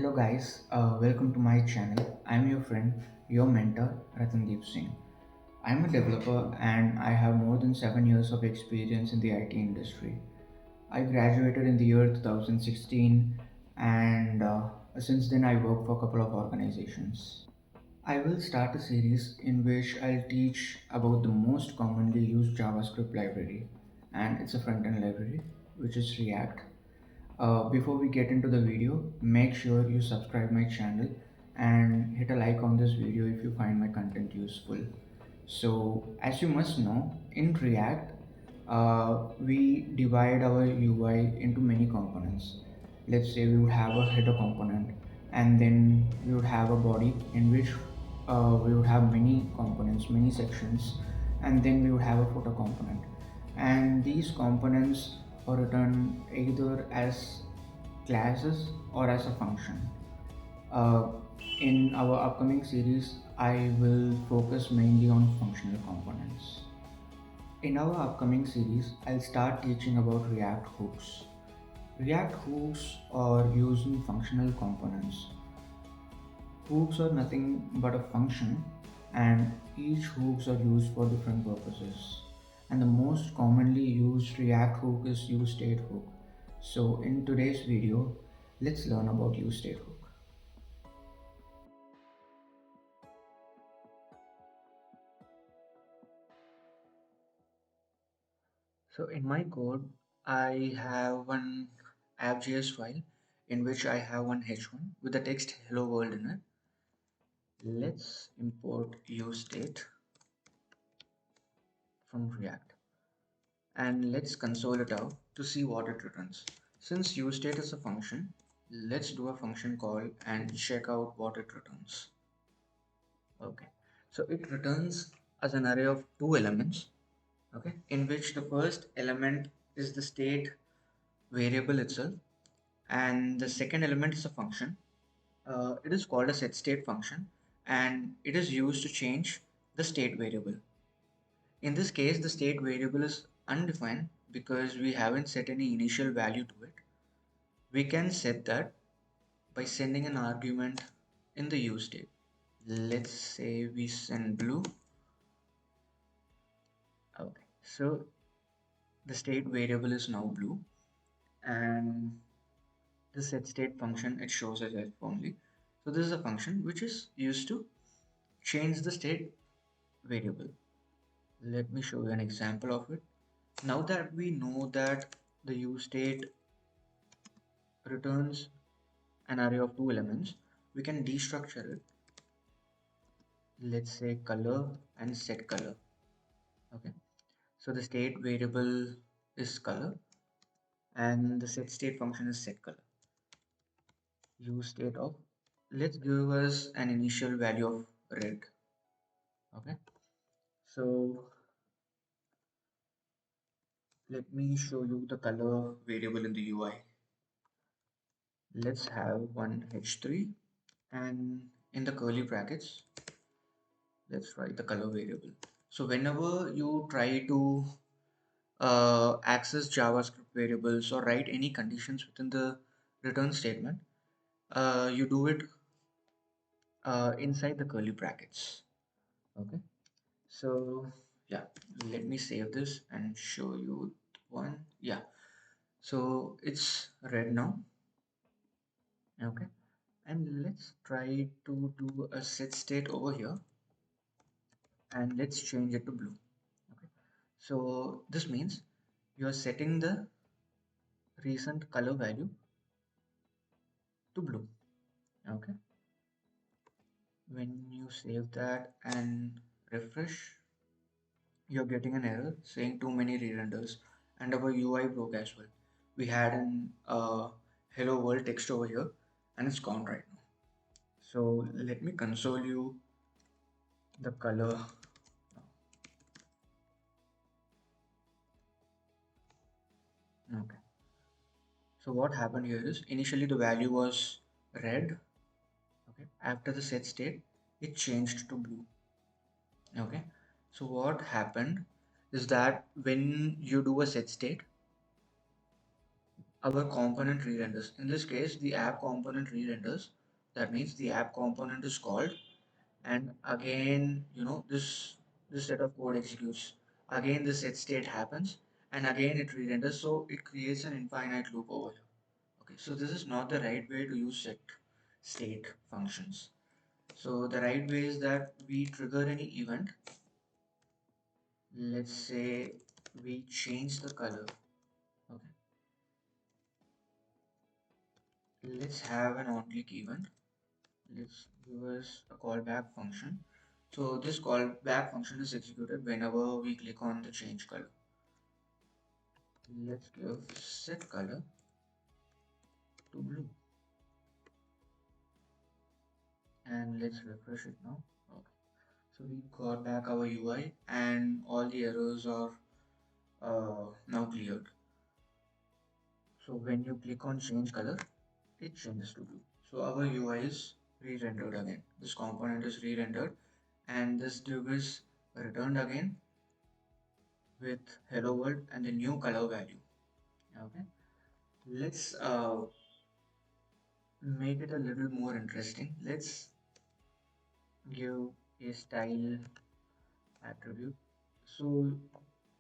Hello guys, welcome to my channel. I'm your friend, your mentor, Ratandeep Singh. I'm a developer and I have more than 7 years of experience in the IT industry. I graduated in the year 2016 and since then I work for a couple of organizations. I will start a series in which I'll teach about the most commonly used JavaScript library, and it's a front-end library which is React. Before we get into the video, make sure you subscribe my channel and hit a like on this video if you find my content useful. So as you must know, in React, we divide our UI into many components. Let's say we would have a header component, and then we would have a body in which we would have many components, many sections, and then we would have a footer component. And these components are written either as classes or as a function. Uh, in our upcoming series, I will focus mainly on functional components. In our upcoming series, I'll start teaching about React hooks. React hooks are used in functional components. Hooks are nothing but a function, and each hooks are used for different purposes. And the most commonly used React hook is useState hook. So in today's video, let's learn about useState hook. So in my code, I have one app.js file in which I have one h1 with the text hello world in it. Let's import useState from React and let's console it out to see what it returns. Since useState is a function, let's do a function call and check out what it returns. Okay, so it returns as an array of two elements, okay, in which the first element is the state variable itself, and the second element is a function. It is called a setState function, and it is used to change the state variable. In this case, the state variable is undefined because we haven't set any initial value to it. We can set that by sending an argument in the use state. Let's say we send blue. Okay, so the state variable is now blue, and the setState function, it shows as F only. So this is a function which is used to change the state variable. Let me show you an example of it. Now that we know that the useState returns an array of two elements, we can destructure it. Let's say color and set color. Okay, so the state variable is color and the set state function is set color. Use state of, let's give us an initial value of red. Okay, so let me show you the color variable in the UI. Let's have one h3, and in the curly brackets let's write the color variable. So whenever you try to access JavaScript variables or write any conditions within the return statement, you do it inside the curly brackets. Okay, so yeah, let me save this and show you one. Yeah, so it's red now. Okay, and let's try to do a set state over here and let's change it to blue. Okay, so this means you are setting the recent color value to blue. Okay, when you save that and refresh, you're getting an error saying too many re-renders, and our UI broke as well. We had an hello world text over here and it's gone right now. So let me console you the color. Okay, so what happened here is initially the value was red. Okay, after the set state it changed to blue. Okay, so what happened is that when you do a set state, our component re-renders. In this case, the app component re-renders. That means the app component is called, and again, this set of code executes. Again, the set state happens, and again it re-renders. So it creates an infinite loop over here. Okay, so this is not the right way to use set state functions. So the right way is that we trigger any event. Let's say we change the color. Okay, let's have an on-click event. Let's give us a callback function. So this callback function is executed whenever we click on the change color. Let's give set color to blue and let's refresh it now. Okay. So we got back our UI and all the errors are now cleared. So when you click on change color, it changes to blue. So our UI is re-rendered again. This component is re-rendered and this div is returned again with hello world and the new color value. Okay, let's make it a little more interesting. Let's give a style attribute. So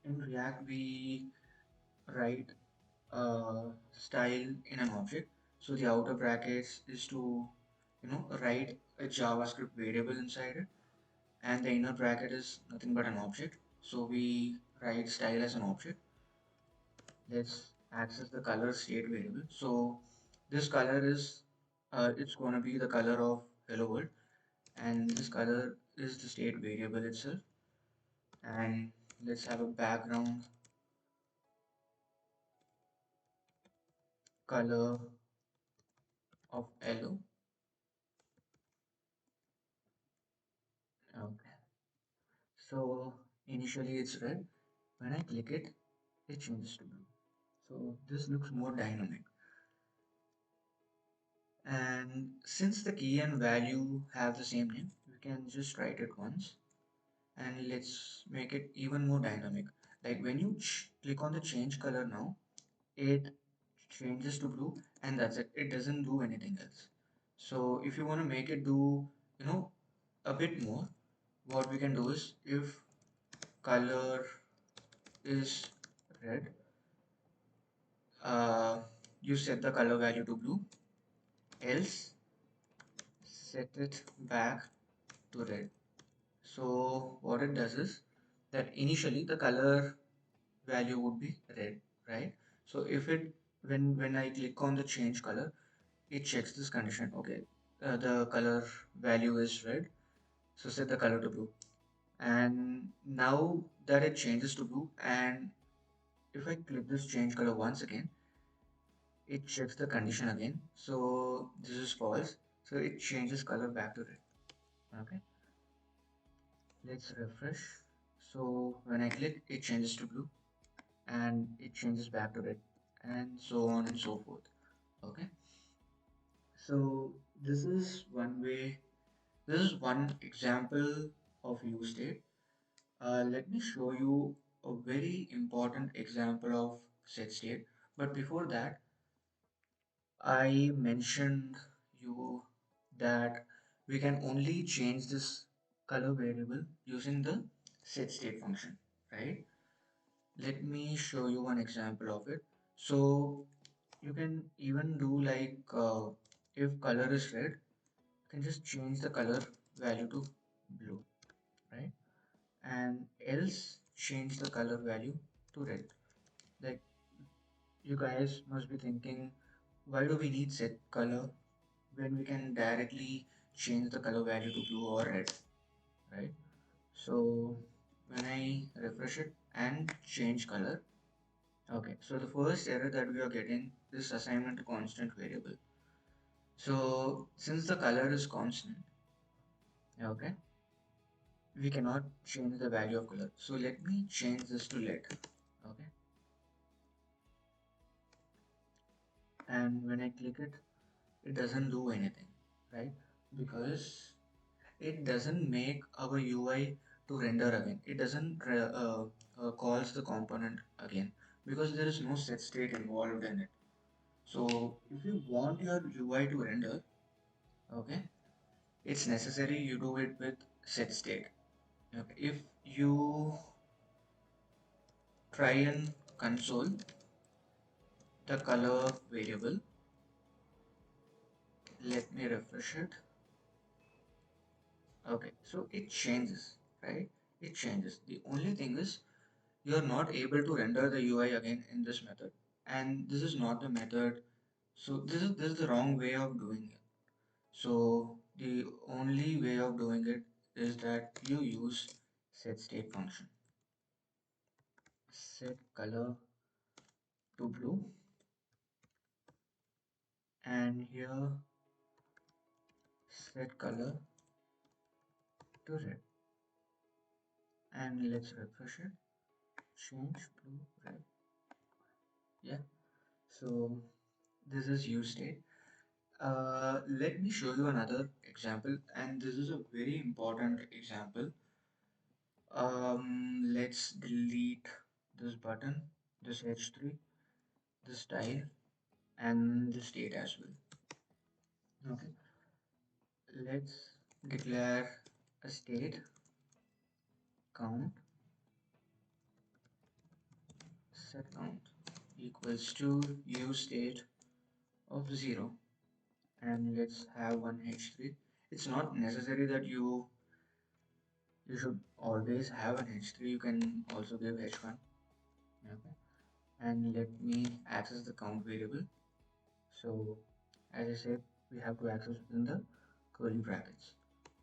in React we write style in an object. So the outer brackets is to write a JavaScript variable inside it, and the inner bracket is nothing but an object. So we write style as an object. Let's access the color state variable. So this color is it's going to be the color of hello world, and this color is the state variable itself. And let's have a background color of yellow. Okay, so initially it's red. When I click it, it changes to blue. So this looks more dynamic. And since the key and value have the same name, we can just write it once, and let's make it even more dynamic. Like when you click on the change color now, it changes to blue, and that's it. It doesn't do anything else. So if you want to make it do, you know, a bit more, what we can do is if color is red, uh, you set the color value to blue, else set it back to red. So what it does is that initially the color value would be red, right? So if it when I click on the change color, it checks this condition. Okay, the color value is red, so set the color to blue. And now that it changes to blue, and if I click this change color once again, it checks the condition again. So this is false. So it changes color back to red. Okay, let's refresh. So when I click, it changes to blue and it changes back to red, and so on and so forth. Okay, so this is one way, this is one example of use state. Let me show you a very important example of set state. But before that, I mentioned you that we can only change this color variable using the set state function, right? Let me show you one example of it. So you can even do like if color is red, you can just change the color value to blue, right? And else change the color value to red. Like you guys must be thinking, why do we need set color when we can directly change the color value to blue or red, right? So when I refresh it and change color, okay, so the first error that we are getting is assignment to constant variable. So since the color is constant, okay, we cannot change the value of color. So let me change this to lead, okay, and when I click it, it doesn't do anything, right? Because it doesn't make our UI to render again. It doesn't calls the component again because there is no set state involved in it. So if you want your UI to render, okay, it's necessary you do it with set state. Okay. If you try and console the color variable, let me refresh it. Okay, so it changes, right? It changes. The only thing is you're not able to render the UI again in this method, and this is not the method. So this is the wrong way of doing it. So the only way of doing it is that you use set state function. Set color to blue, and here set color to red, and let's refresh it. Change blue red. Yeah. So this is useState. Let me show you another example, and this is a very important example. Let's delete this button, this H3, this style, and the state as well. Okay, let's declare a state count set count equals to use state of 0, and let's have one H3. It's not necessary that you should always have an H3. You can also give H1. Okay, and let me access the count variable. So as I said, we have to access within the curly brackets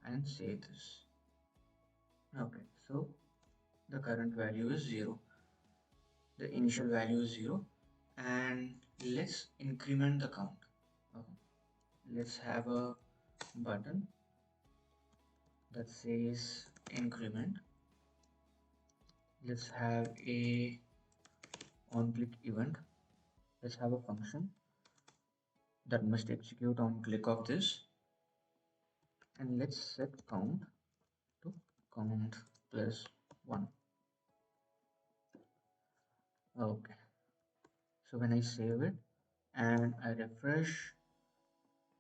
and save this. Okay, so the current value is 0, the initial value is 0, and let's increment the count. Okay, let's have a button that says increment. Let's have a on click event. Let's have a function that must execute on click of this, and let's set count to count plus 1. Okay, so when I save it and I refresh,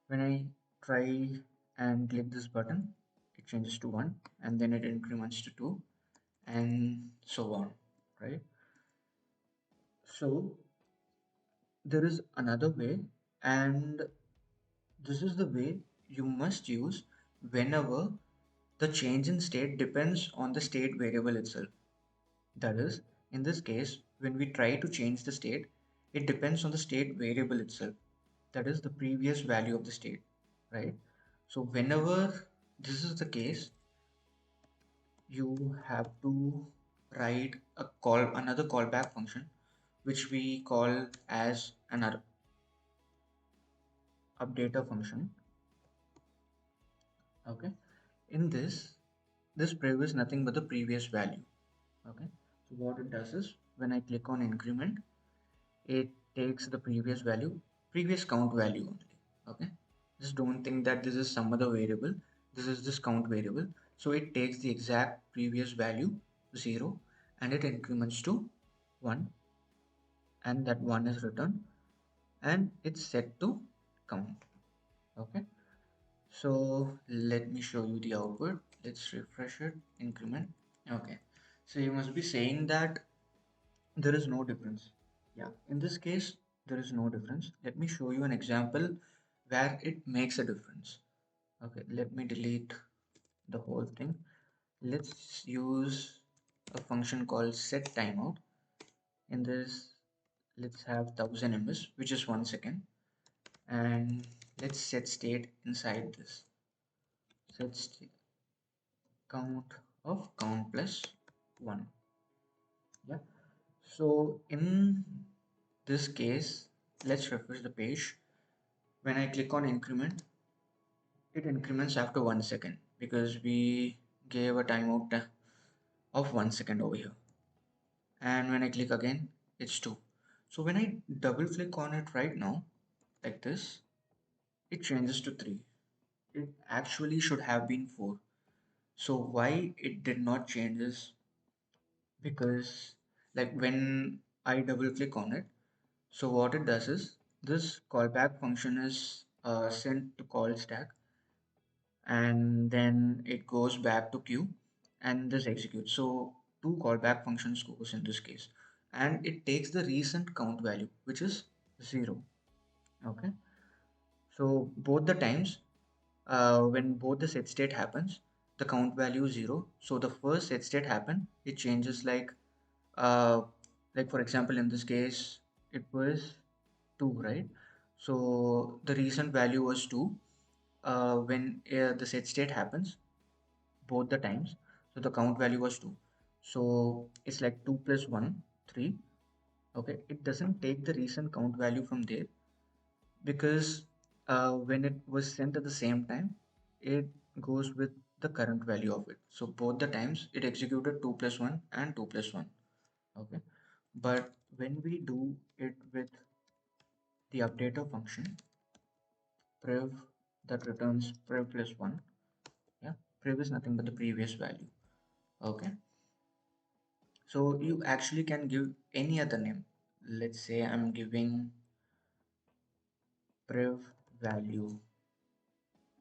when I try and click this button, it changes to 1, and then it increments to 2, and so on, right? So there is another way, and this is the way you must use whenever the change in state depends on the state variable itself. That is, in this case, when we try to change the state, it depends on the state variable itself. That is the previous value of the state, right? So whenever this is the case, you have to write another callback function, which we call as an updater function. Okay. In this preview is nothing but the previous value. Okay. So what it does is when I click on increment, it takes the previous value, previous count value only. Okay, just don't think that this is some other variable. This is this count variable. So it takes the exact previous value 0, and it increments to 1, and that 1 is returned, and it's set to count. Okay, so let me show you the output. Let's refresh it, increment. Okay, so you must be saying that there is no difference. Yeah, in this case, there is no difference. Let me show you an example where it makes a difference. Okay, let me delete the whole thing. Let's use a function called set timeout. In this, let's have 1000 ms, which is 1 second, and let's set state inside this. Set count of count plus 1. Yeah. So in this case, let's refresh the page. When I click on increment, it increments after 1 second because we gave a timeout of 1 second over here. And when I click again, it's 2. So when I double click on it right now, like this, it changes to 3. It actually should have been 4. So why it did not change is because like when I double click on it, so what it does is This callback function is sent to call stack, and then it goes back to queue, and this executes. So two callback functions goes in this case, and it takes the recent count value, which is 0. Okay. So both the times, when both the set state happens, the count value is 0. So the first set state happen, it changes uh, like for example, in this case, it was 2, right? So the recent value was 2 when the set state happens both the times. So the count value was 2. So it's like 2 plus 1, 3. Okay, it doesn't take the recent count value from there because when it was sent at the same time, it goes with the current value of it. So both the times it executed 2 plus 1 and 2 plus 1. Okay, but when we do it with the updater function, prev that returns prev plus 1, yeah, prev is nothing but the previous value. Okay, so you actually can give any other name. Let's say I'm giving prev value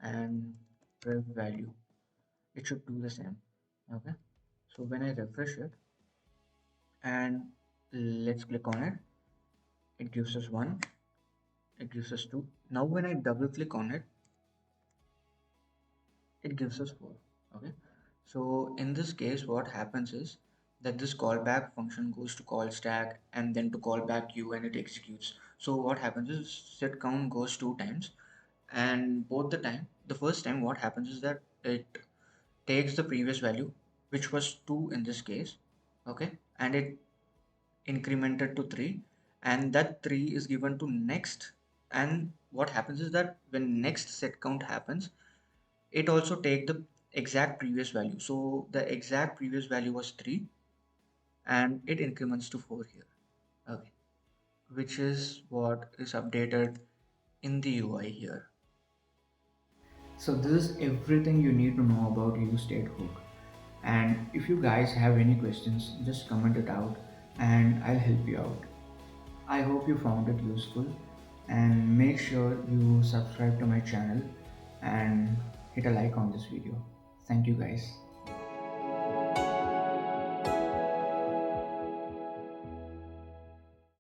and prev value. It should do the same. Okay, so when I refresh it and let's click on it, it gives us 1, it gives us 2. Now when I double click on it, it gives us 4. Okay, so in this case what happens is that this callback function goes to call stack and then to call back queue, and it executes. So what happens is set count goes 2 times, and both the time, the first time what happens is that it takes the previous value, which was 2 in this case. Okay, and it incremented to 3, and that 3 is given to next. And what happens is that when next set count happens, it also take the exact previous value. So the exact previous value was 3, and it increments to 4 here. Okay, which is what is updated in the UI here. So this is everything you need to know about useState hook. And if you guys have any questions, just comment it out and I'll help you out. I hope you found it useful, and make sure you subscribe to my channel and hit a like on this video. Thank you guys.